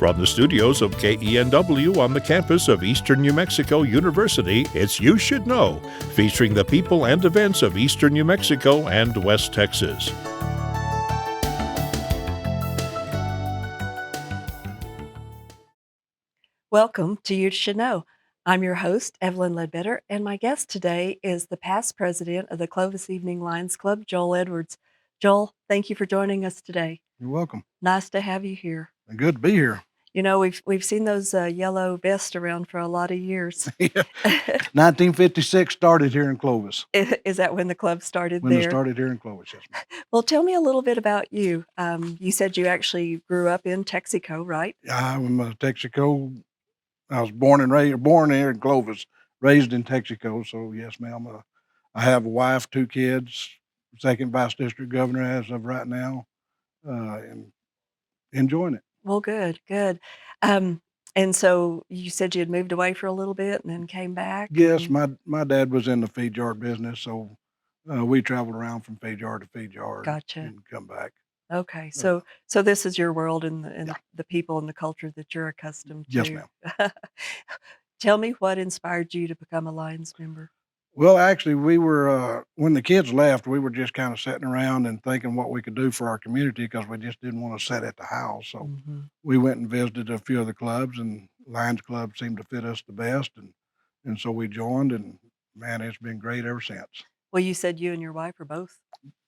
From the studios of KENW on the campus of Eastern New Mexico University, it's You Should Know, featuring the people and events of Eastern New Mexico and West Texas. Welcome to You Should Know. I'm your host, Evelyn Ledbetter, and my guest today is the past president of the Clovis Evening Lions Club, Joel Edwards. Joel, thank you for joining us today. You're welcome. Nice to have you here. Good to be here. You know, we've seen those yellow vests around for a lot of years. Yeah. 1956 started here in Clovis. Is that when the club started When it there? started here in Clovis, yes, ma'am. Well, tell me a little bit about you. You said you actually grew up in Texaco, right? I'm a Texaco. I was born here in Clovis, raised in Texaco. So yes, ma'am. I have a wife, 2 kids, second vice district governor as of right now, and enjoying it. Well, good, good. Um, and so you said you had moved away for a little bit and then came back? Yes, and- my dad was in the feed yard business, so we traveled around from feed yard to feed yard Gotcha. and come back. Okay, Uh, so this is your world and Yeah. the people and the culture that you're accustomed Yes, to. ma'am. Tell me what inspired you to become a Lions member? Well, actually, we were when the kids left, we were just kind of sitting around and thinking what we could do for our community because we just didn't want to sit at the house. So Mhm. we went and visited a few of the clubs, and Lions Club seemed to fit us the best, and so we joined, and man, it's been great ever since. Well, you said you and your wife are both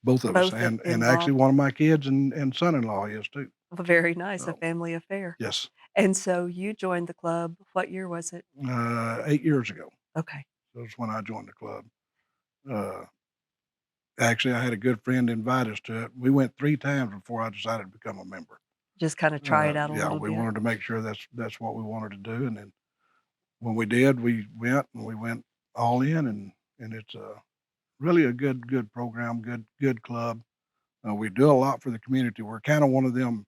Both of us, both and actually involved. one of my kids and son-in-law is too. Very nice, a So family affair. yes, And so you joined the club. What year was it? 8 years ago. Okay. That's when I joined the club. Uh, Actually, I had a good friend invite us to it. We went 3 times before I decided to become a member. Just kind of try it out a Yeah, little we bit. wanted to make sure that's what we wanted to do, and then when we did, we went all in, and it's really a good program, good club. We do a lot for the community. We're kind of one of them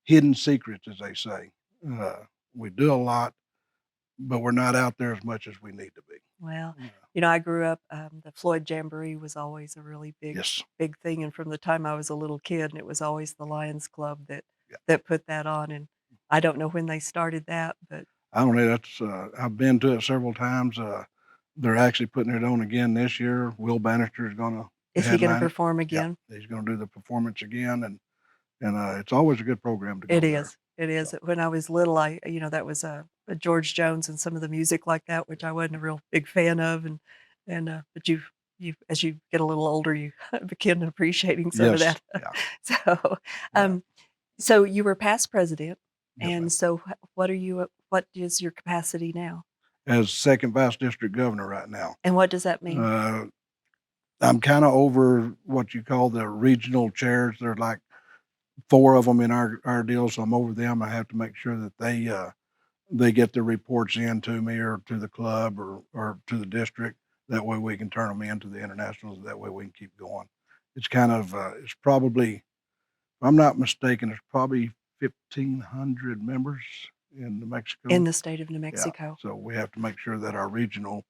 hidden secrets, as they say. Uh, we do a lot, but we're not out there as much as we need to be. Well, Uh, you know, I grew up, the Floyd Jamboree was always a really yes, big thing, and from the time I was a little kid, and it was always the Lions Club yeah. that put that on, and I don't know when they started that, but I don't know. That's I've been to it several times. They're actually putting it on again this year. Will Bannister is going to is he gonna headline it. perform Yeah, again? he's going to do the performance again, and it's always a good program to It go there. is, it is. So When I was little, that was, George Jones and some of the music like that, which I wasn't a real big fan of, but you as you get a little older, you begin appreciating some of yes, that. yeah, So, yeah, um So you were past president, yes, ma'am. and so what is your capacity now? As second vice district governor right now, And what does that mean? uh, I'm kind of over what you call the regional chairs. There's like 4 of them in our deal, so I'm over them. I have to make sure that they get their reports in to me or to the club or to the district. That way we can turn them into the internationals. That way we can keep going. It's kind of it's probably, if I'm not mistaken, it's probably 1,500 members in New In Mexico. the state of New Yeah, Mexico? so we have to make sure that our regional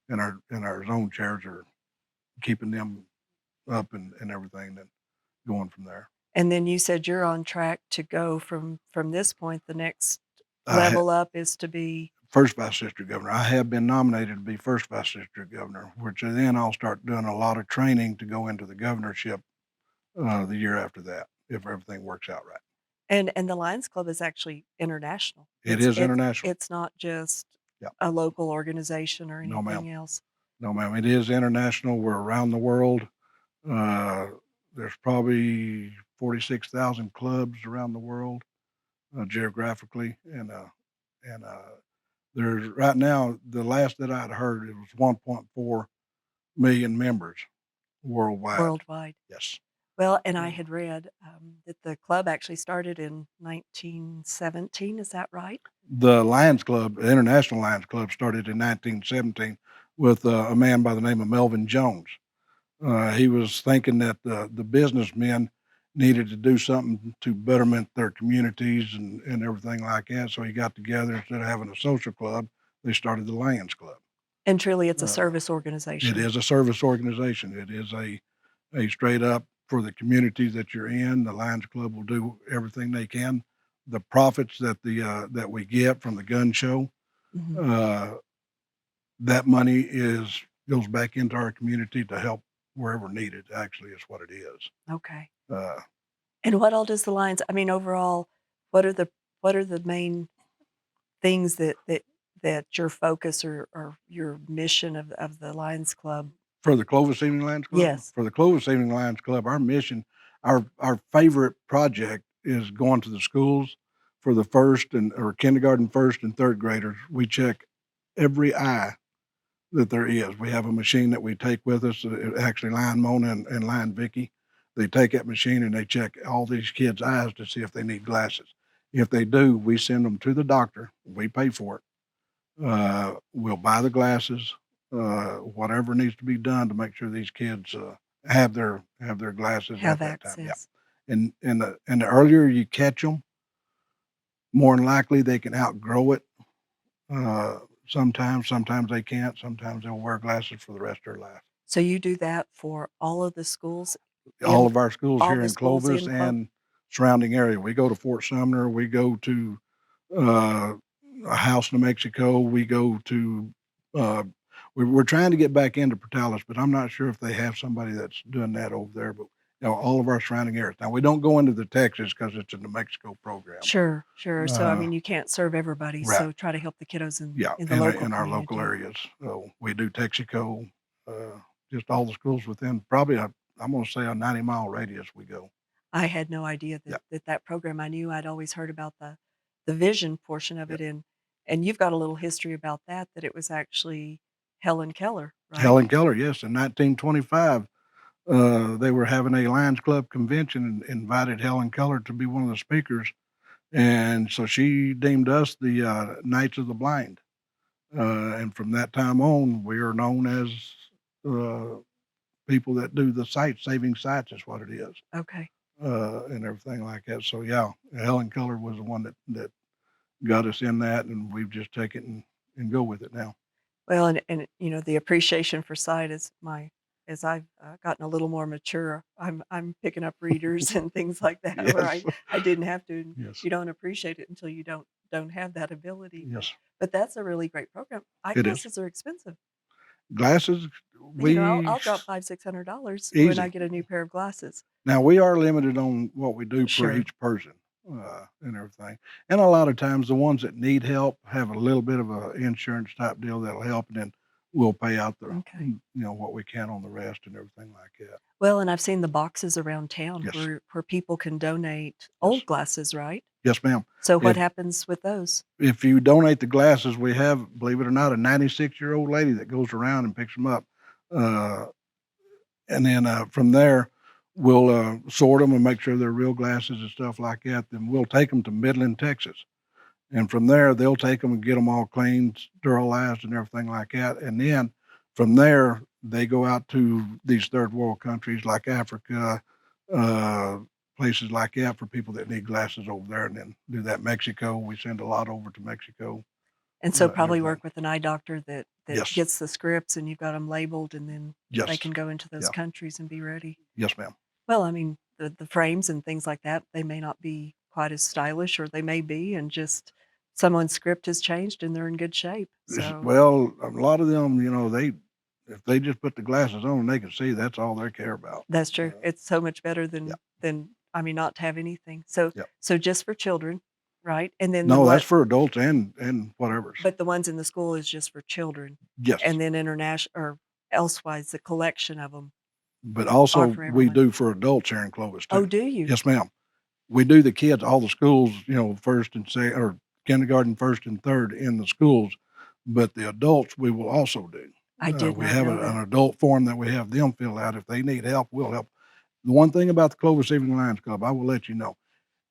and our zone chairs are keeping them up and everything, then going from there. And then you said you're on track to go from this point, the next I ha- level up is to be First vice district governor. I have been nominated to be first vice district governor, which then I'll start doing a lot of training to go into the governorship the year after that, if everything works out right. and the Lions Club is actually international. It It's is it's international. it's not just Yeah. a local organization or No, ma'am. anything else. No, ma'am. It is international. We're around the world. Uh, there's probably 46,000 clubs around the world geographically, and there's right now the last that I'd heard it was 1.4 million members worldwide. Worldwide. Yes. Well, and I Uh, had read, that the club actually started in 1917, is that right? The Lions Club, the International Lions Club, started in 1917 with a man by the name of Melvin Jones. He was thinking that the businessmen needed to do something to betterment their communities and everything like that. So he got together instead of having a social club, they started the Lions Club. And truly, it's a Uh, service it organization. is a service organization. It is a straight up for the communities that you're in. The Lions Club will do everything they can the profits that that we get from the gun show, Mhm. uh, that money goes back into our community to help wherever needed. Actually, is what it is. Okay. Uh, And what all does the Lions I mean, overall, what are the what are the main things that your focus or your mission of the Lions Club? for the Clovis Evening Lions Club, Yes. for the Clovis Evening Lions Club, our mission, our favorite project is going to the schools for the first and or kindergarten, first and third graders. We check every eye that there is. We have a machine that we take with us, actually Lion Mona and Lion Vicky. They take that machine and they check all these kids' eyes to see if they need glasses. If they do, we send them to the doctor. We pay for it. We'll buy the glasses, whatever needs to be done to make sure these kids have their glasses at Have that time. Yeah, access. and the earlier you catch them, more than likely they can outgrow it. Uh, sometimes they can't. Sometimes they'll wear glasses for the rest of their life. So you do that for all of the schools All in of our schools all here the in schools Clovis in Clovis? and surrounding area. We go to Fort Sumner. We go to uh, a house, New Mexico. We go to. Uh, we're trying to get back into Portales, but I'm not sure if they have somebody that's doing that over there. But all of our surrounding areas. Now we don't go into the Texas because it's a New Mexico program. Sure, sure. So, I Uh, mean, you can't serve everybody, right. so try to help the kiddos Yeah, in the local in our local community. areas. So we do Texaco, just all the schools within probably I'm going to say a 90-mile radius we go. I had no idea Yeah, that program I knew I'd always heard about the vision portion of yeah. it, and you've got a little history about that it was actually Helen Keller, right? Helen Keller, yes, in 1925, they were having a Lions Club convention and invited Helen Keller to be one of the speakers, and so she deemed us the Knights of the Blind, and from that time on, we are known as uh, people that do the saving sights is what it is. Okay. And everything like that. So yeah, Helen Keller was the one that got us in that, and we've just taken it and go with it now. Well, and, the appreciation for sight as I've, gotten a little more mature, I'm picking up readers and things like that where Yes, I didn't have to, and yes, you don't appreciate it until you don't have that ability, yes. but that's a really great program. It is Eyeglasses are expensive. glasses. I'll We drop $500-600 when I easy. get a new pair of glasses. Now we are limited on what we do per Sure. each person, and everything. And a lot of times, the ones that need help have a little bit of a insurance type deal that'll help, and then we'll pay out Okay. what we can on the rest and everything like that. Well, and I've seen the boxes around town Yes, where people can donate yes, old glasses, right? yes, ma'am. So what If happens with those? If you donate the glasses, we have, believe it or not, a 96-year-old lady that goes around and picks them up. Uh, and then from there, we'll sort them and make sure they're real glasses and stuff like that. Then we'll take them to Midland, Texas. And from there, they'll take them and get them all cleaned, sterilized, and everything like that. And then from there, they go out to these third world countries like Africa, uh, places like that for people that need glasses over there. And then do that Mexico. We send a lot over to Mexico And so and probably everything. work with an eye doctor that Yes, gets the scripts and you've got them labeled and then they yes, can go into those yeah, countries and be ready. yes, ma'am. Well, I mean, the frames and things like that, they may not be quite as stylish or they may be and just someone's script has changed and they're in good shape. So Well, a lot of them, they if they just put the glasses on and they can see, that's all they care about. that's true. Uh, It's so much better yeah, than I mean, not to have anything. So yeah. so just for children, right? And then the No, that's what for adults and whatever's. but the ones in the school is just for children. Yes. And then international or elsewise, the collection of them But are also for we everyone. do for adults here in Clovis Oh, too. do you? Yes, ma'am. We do the kids, all the schools, first and second or kindergarten, first and third in the schools, but the adults we will also do. I did We not have know an that. adult form that we have them fill out. If they need help, we'll help. The one thing about the Clovis Evening Lions Club, I will let you know,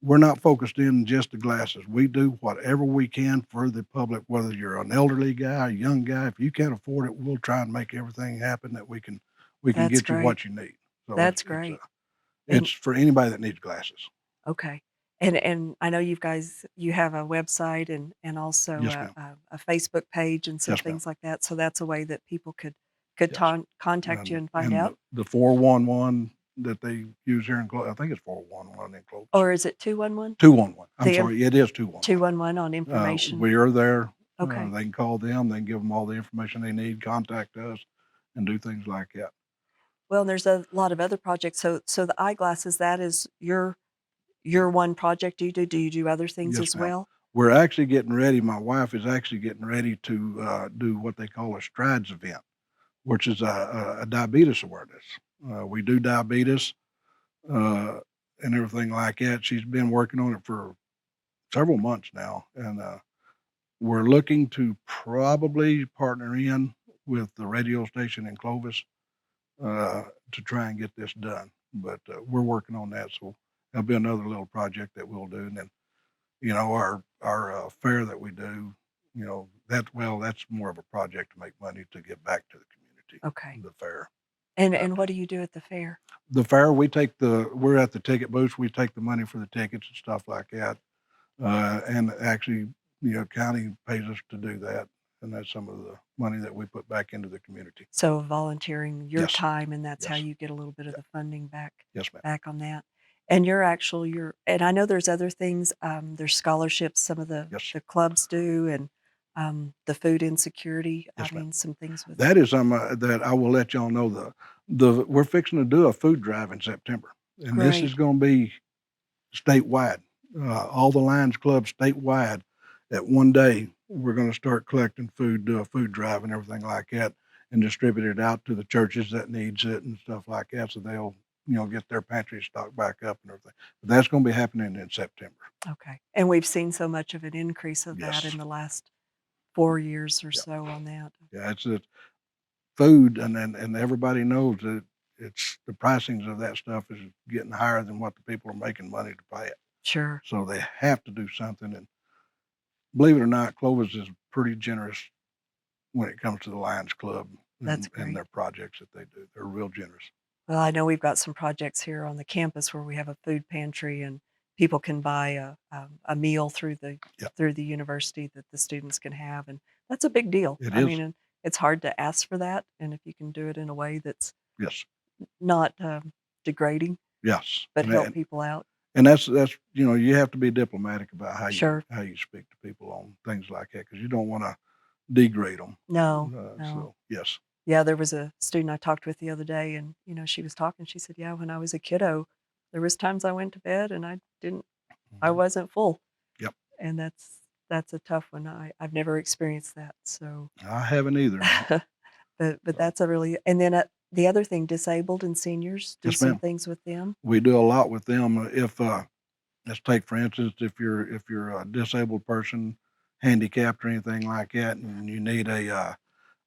we're not focused in just the glasses. We do whatever we can for the public, whether you're an elderly guy, a young guy. If you can't afford it, we'll try and make everything happen that we can That's get you great. what you need. So That's great. And it's for anybody that needs glasses. okay. And I know you have a website and also Yes, ma'am. a Facebook page and some Yes, ma'am. things like that. So that's a way that people could Yes. contact you and find And out. the 411 that they use here in Clovis. I think it's 411 in Clovis. Or is it 211? 211. I'm The sorry, it is 211. 211 on information? We are there. Okay. They can call them. They can give them all the information they need, contact us, and do things like that. Well, there's a lot of other projects. So the eyeglasses, that is your one project you do? Do you do other things Yes, as ma'am. well? We're actually getting ready. My wife is actually getting ready to do what they call a Strides event, which is a diabetes awareness. We do diabetes and everything like that. She's been working on it for several months now, and we're looking to probably partner in with the radio station in Clovis to try and get this done. But we're working on that, so that'll be another little project that we'll do. And then, our fair that we do, that's more of a project to make money to give back to the community. Okay. The fair. And what do you do at the fair? The fair, we're at the ticket booth. We take the money for the tickets and stuff like that. And actually, county pays us to do that. And that's some of the money that we put back into the community. So volunteering your Yes. time, and that's how Yes. you get a little bit of the funding back Yes, ma'am. back on that. And and I know there's other things, there's scholarships some of the Yes. the clubs do, and the food insecurity. Yes, I ma'am. mean, some things with That is something that I will let y'all know. We're fixing to do a food drive in September, and this is Great. going to be statewide. All the Lions clubs statewide. At one day, we're going to start collecting food, do a food drive and everything like that, and distribute it out to the churches that needs it and stuff like that, so they'll get their pantry stocked back up and everything. But that's going to be happening in September. Okay. And we've seen so much of an increase of that Yes. in the last 4 years or Yeah. so on that. Yeah, it's food, and everybody knows that it's the pricings of that stuff is getting higher than what the people are making money to pay it. Sure. So they have to do something. And believe it or not, Clovis is pretty generous when it comes to the Lions Club That's and great. their projects that they do. They're real generous. Well, I know we've got some projects here on the campus where we have a food pantry, and people can buy a meal through the Yeah. university that the students can have, and that's a big deal. It I is. mean, and it's hard to ask for that, and if you can do it in a way that's Yes. not degrading, Yes. but And, help and, people out. and that's you have to be diplomatic about Sure. how you speak to people on things like that, because you don't want to degrade them. No, no. So yes. Yeah, there was a student I talked with the other day, and she was talking. She said, "Yeah, when I was a kiddo, there was times I went to bed and I Mhm. wasn't full." Yep. And that's a tough one. I've never experienced that. So, I haven't either. but So, that's a really, and then the other thing, disabled and seniors, do yes, some ma'am. things with them. We do a lot with them. If let's take for instance, if you're a disabled person, handicapped or anything like that, and you need a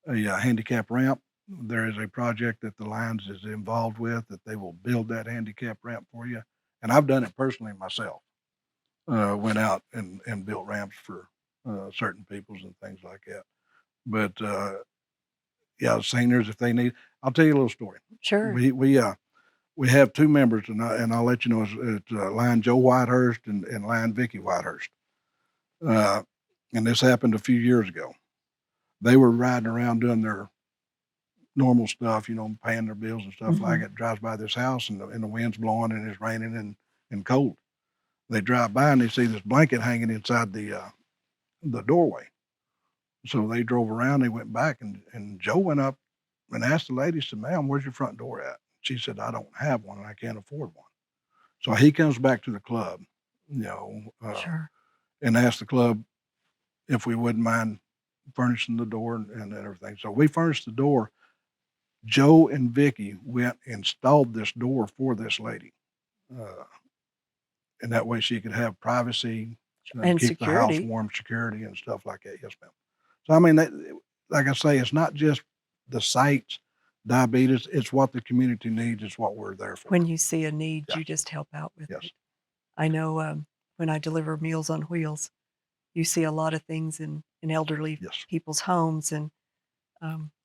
handicap ramp, there is a project that the Lions is involved with that they will build that handicap ramp for you. And I've done it personally myself. Went out and built ramps for certain peoples and things like that. But yeah, seniors if they need. I'll tell you a little story. Sure. We have two members, and I'll let you know it's Lion Joe Whitehurst and Lion Vicky Whitehurst. And this happened a few years ago. They were riding around doing their normal stuff, paying their bills and stuff like Mhm. it. Drives by this house, and the wind's blowing and it's raining and cold. They drive by and they see this blanket hanging inside the doorway. So they drove around. They went back, and Joe went up and asked the lady, said, "Ma'am, where's your front door at?" She said, "I don't have one and I can't afford one." So he comes back to the club, Sure. and asked the club if we wouldn't mind furnishing the door and everything. So we furnished the door. Joe and Vicky went and installed this door for this lady. Uh, and that way she could have privacy, And keep the house security. warm, security and stuff like that. Yes, ma'am. So I mean, like I say, it's not just the sites, diabetes. It's what the community needs. It's what we're there for. When you see a need, Yeah. you just help out with Yes. it. I know when I deliver Meals on Wheels, you see a lot of things in elderly Yes. people's homes, and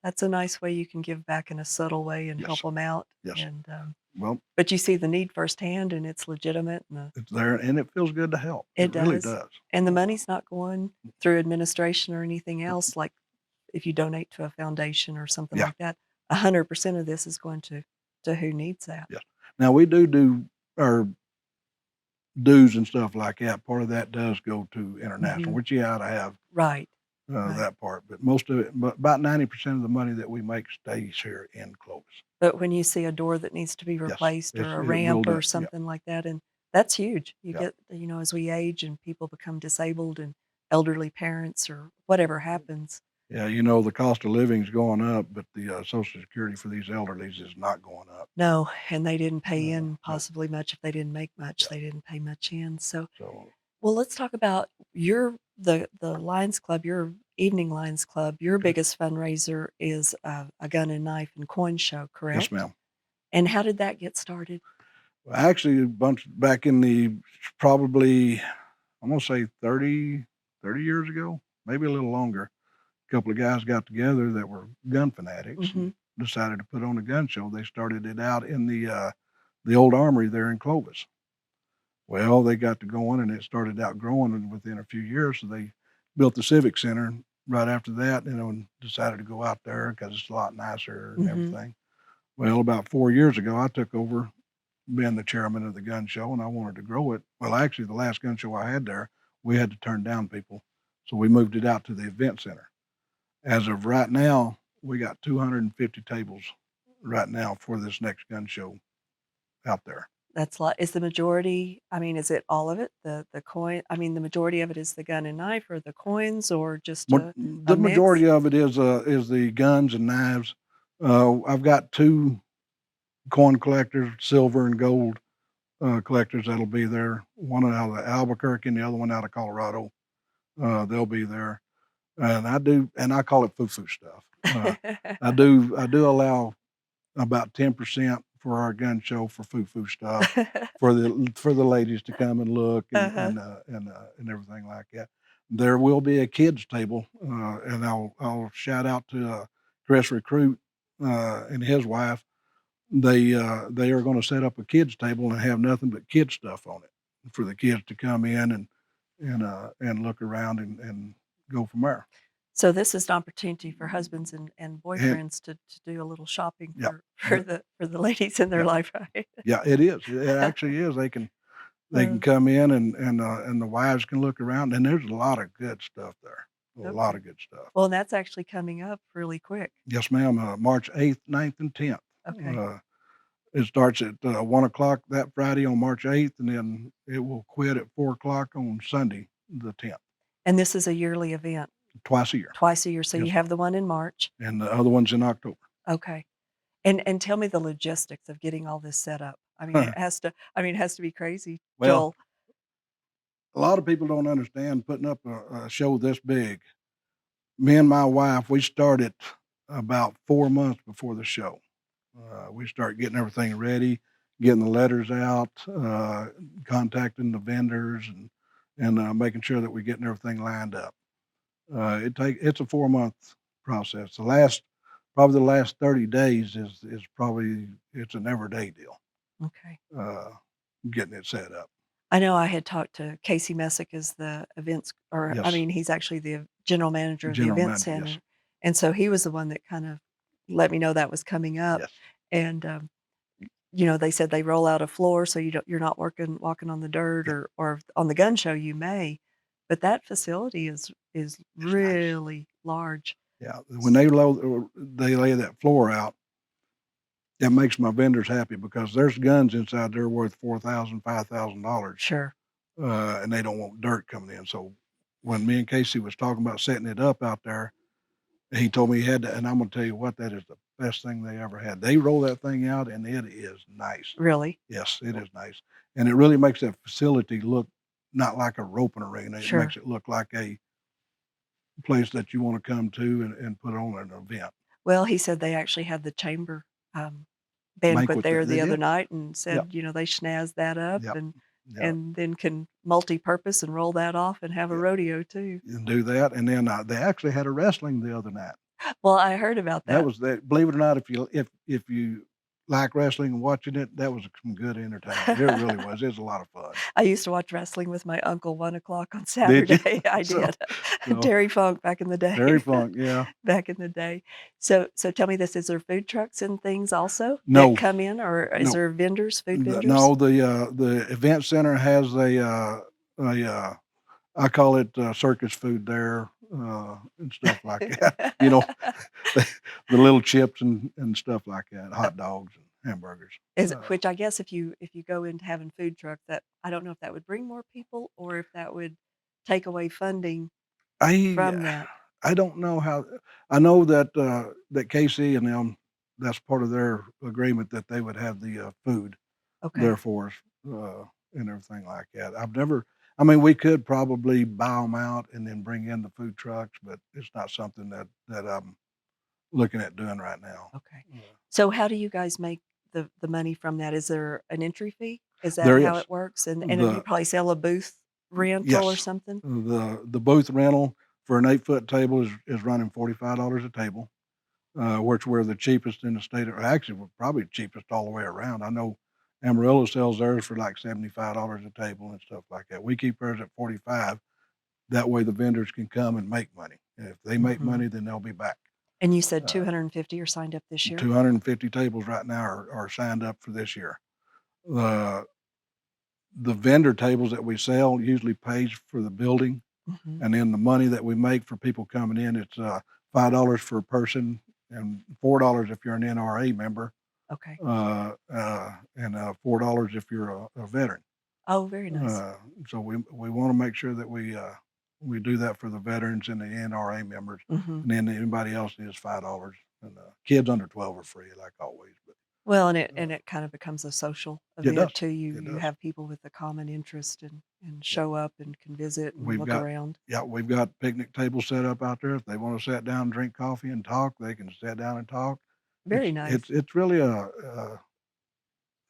that's a nice way you can give back in a subtle way and help Yes. them out. Yes. And Well, but you see the need firsthand, and it's legitimate, and it's there, and it feels good to help. it It really does. does. And the money's not going through administration or anything else. Like if you donate to a foundation or something Yeah. like that, 100% of this is going to who needs that. Yes. Now we do our dues and stuff like that. Part of that does go to international, Mhm. which you ought to have Right, right. that part. But most of it, but about 90% of the money that we make stays here in Clovis. But when you see a door that needs to be Yes, replaced or a it will ramp do. or Yeah, something like that, and that's huge. You yeah. get, as we age and people become disabled and elderly parents or whatever happens. Yeah, the cost of living's going up, but the Social Security for these elderlies is not going up. No, and they didn't pay in Nope. possibly much if they didn't make much. Yeah. They didn't pay much in. So, So well, let's talk about the Lions Club, your evening Lions Club. Your okay. biggest fundraiser is a gun and knife and coin show, Yes, correct? ma'am. And how did that get started? Well, actually, a bunch back in the probably I'm gonna say 30 years ago, maybe a little longer. A couple of guys got together that were gun fanatics Hmm. and decided to put on a gun show. They started it out in the old armory there in Clovis. Well, they got to going and it started out growing and within a few years. So they built the Civic Center right after that, and decided to go out there because it's a lot nicer and Hmm. everything. Well, about 4 years ago, I took over being the chairman of the gun show and I wanted to grow it. Well, actually, the last gun show I had there, we had to turn down people. So we moved it out to the event center. As of right now, we got 250 tables right now for this next gun show out there. That's like, is the majority, I mean, is it all of it? The coin, I mean, the majority of it is the gun and knife or the coins or just a The mix? majority of it is the guns and knives. I've got two coin collectors, silver and gold collectors that'll be there. One out of Albuquerque and the other one out of Colorado. They'll be there, and I call it foo-foo stuff. I do allow about 10% for our gun show for foo-foo stuff for the ladies to come and look and Uh-huh. and everything like that. There will be a kids table, and I'll shout out to Chris Recruit and his wife. They are going to set up a kids table and have nothing but kid stuff on it for the kids to come in and look around and go from there. So this is an opportunity for husbands and And boyfriends to do a little shopping yeah, for the, the ladies in their yeah, life, right? yeah, it is. It actually is. They can Uh, come in and the wives can look around, and there's a lot of good stuff there. A lot okay. of good stuff. Well, and that's actually coming up really quick. Yes, ma'am. March 8th, 9th, and 10th. Okay. Uh, it starts at 1 o'clock that Friday on March 8th, and then it will quit at 4 o'clock on Sunday the 10th. And this is a yearly event, Twice a year. twice a year. So you Yes, ma'am. have the one in March. And the other one's in October. Okay. And tell me the logistics of getting all this set up. I mean, it has to be crazy, Well, Joel. a lot of people don't understand putting up a show this big. Me and my wife, we started about 4 months before the show. We start getting everything ready, getting the letters out, contacting the vendors, and making sure that we're getting everything lined up. It's a 4 month process. The last 30 days is probably it's an everyday deal. Okay. Uh, Getting it set up. I know I had talked to Casey Messick as the events, or I Yes, mean, he's actually the general manager of the general event manager. Yes, center, and so he was the one that kind of let me know that was coming up, yes, and, they said they roll out a floor so you're not walking on the dirt yeah. or on the gun show you may, but that facility is It's nice. really large. Yeah, when they lay that floor out, it makes my vendors happy because there's guns inside there worth $4,000, $5,000, Sure. and they don't want dirt coming in. So when me and Casey was talking about setting it up out there, he told me he had to, and I'm gonna tell you what, that is the best thing they ever had. They roll that thing out, and it is nice. Really? Yes, it is nice, and it really makes that facility look not like a roping arena. It Sure. makes it look like a place that you want to come to and put on an event. Well, he said they actually had the chamber, banquet Banquet, there they the other did. night and Yep, said, they schnazzed that up yep, and yep. and then can multi-purpose and roll that off and have a Yeah, rodeo too. and do that, and then, they actually had a wrestling the other night. Well, I heard about That that. was that believe it or not, if you like wrestling and watching it, that was some good entertainment. It really was. It was a lot of fun. I used to watch wrestling with my uncle 1 o'clock on Did you? Saturday. I So did. so Terry Funk back in the Terry day. Funk, yeah. Back in the day. So tell me this, is there food trucks and things also that No, come in, or is no. there vendors, food vendors? No, the event center has a, I call it, circus food there, and stuff like that. You know, the little chips and stuff like that, hot dogs and hamburgers. Is it, Uh, which I guess if you go into having food truck, that I don't know if that would bring more people or if that would take away funding I from that. I don't know how. I know that, that KC and them, that's part of their agreement that they would have the, food there Okay. for us, and everything like that. I mean, we could probably buy them out and then bring in the food trucks, but it's not something that I'm looking at doing right now. Okay. Uh, So how do you guys make the money from that? Is there an entry fee? Is that there how is. it works? And you The probably sell a booth rental or Yes, something? the booth rental for an 8-foot table is running $45 a table, which we're the cheapest in the state of, actually, we're probably cheapest all the way around. I know Amarillo sells theirs for like $75 a table and stuff like that. We keep ours at 45. That way the vendors can come and make money. If they make Mhm. money, then they'll be back. And you said Uh, 250 are signed up this year? 250 tables right now are signed up for this year. The the vendor tables that we sell usually pays for the building, Mhm. and then the money that we make for people coming in, it's, $5 for a person and $4 if you're an NRA member, Okay. and, $4 if you're a veteran. Oh, very nice. Uh, so we wanna make sure that we do that for the veterans and the NRA members, Mhm. and then anybody else is $5, and, kids under 12 are free like always, but, Well, and it uh, and it kind of becomes a social it event does, too. You it you does. have people with a common interest and Yeah. show up and can visit and We've look got around. Yeah, we've got picnic tables set up out there. If they wanna sit down, and drink coffee, and talk, they can sit down and talk. Very nice. It's really a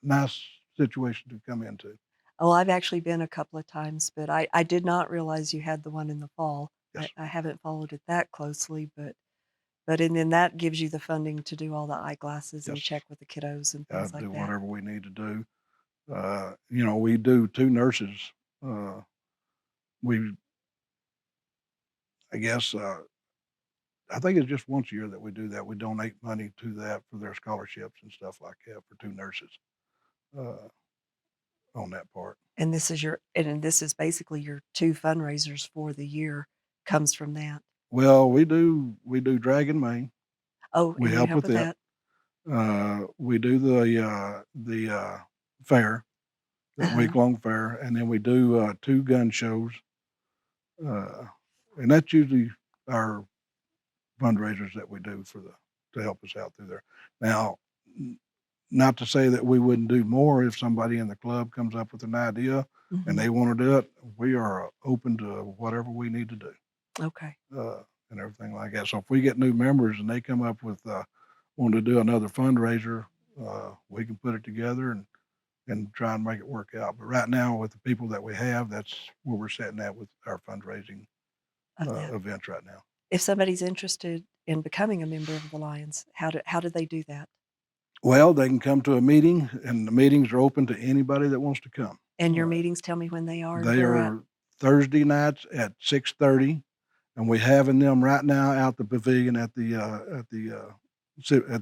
nice situation to come into. Oh, I've actually been a couple of times, but I did not realize you had the one in the fall. Yes. I haven't followed it that closely, but and then that gives you the funding to do all the eyeglasses and Yes. check with the kiddos and things like Do that. whatever we need to do. We do 2 nurses. Uh, we I guess, I think it's just once a year that we do that. We donate money to that for their scholarships and stuff like that for 2 nurses, uh, on that part. And this is basically your 2 fundraisers for the year comes from that. Well, we do Drag and Main. Oh, We and you help help with with it. that? We do the fair, that Uh-huh. week-long fair, and then we do, 2 gun shows, uh, and that's usually our fundraisers that we do to help us out through there. Now, n not to say that we wouldn't do more if somebody in the club comes up with an idea and Mhm. they wanna do it, we are open to whatever we need to do, Okay. and everything like that. So if we get new members and they come up with, wanting to do another fundraiser, we can put it together and try and make it work out. But right now, with the people that we have, that's where we're sitting at with our fundraising, Of that. events right now. If somebody's interested in becoming a member of the Lions, how do they do that? Well, they can come to a meeting, and the meetings are open to anybody that wants to come. And your Uh, meetings, tell me when they are and they where at. are Thursday nights at 6:30, and we're having them right now out the pavilion at the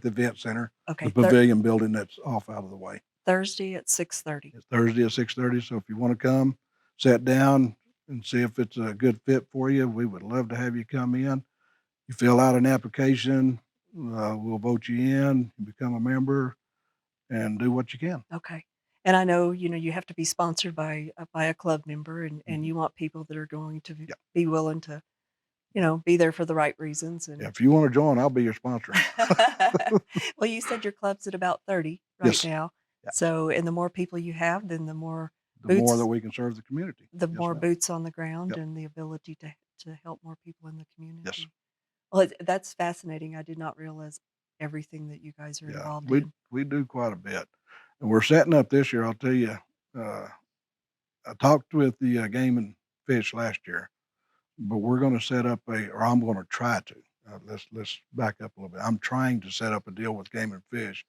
event center, the Okay, pavilion building that's off out of the way. Thursday at 6:30. It's Thursday at 6:30, so if you wanna come, sit down and see if it's a good fit for you, we would love to have you come in. You fill out an application, we'll vote you in, you become a member, and do what you can. Okay. And I know, you have to be sponsored by a club member and Mhm. you want people that are going to Yeah. be willing to, be there for the right reasons and If you wanna join, I'll be your sponsor. well, you said your club's at about 30 right Yes. now. Yeah. So, and the more people you have, then The more that boots we can serve the community. the Yes, more ma'am. boots on the ground Yep. and the ability to help more people in the Yes. community. Well, that's fascinating. I did not realize everything that you guys are Yeah. involved We in. we do quite a bit. And we're setting up this year, I'll tell you, uh, I talked with the, Game and Fish last year, but we're gonna set up or I'm gonna try to, let's back up a little bit. I'm trying to set up a deal with Game and Fish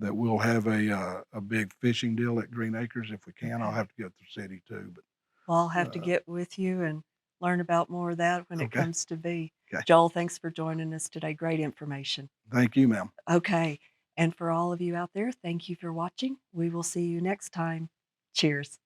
that we'll have a big fishing deal at Green Acres if we can. I'll Okay. have to go with the city too, but, Well, I'll have to uh, get with you and learn about more of that when it okay, comes to be. okay. Joel, thanks for joining us today. Great information. Thank you, ma'am. Okay. And for all of you out there, thank you for watching. We will see you next time. Cheers.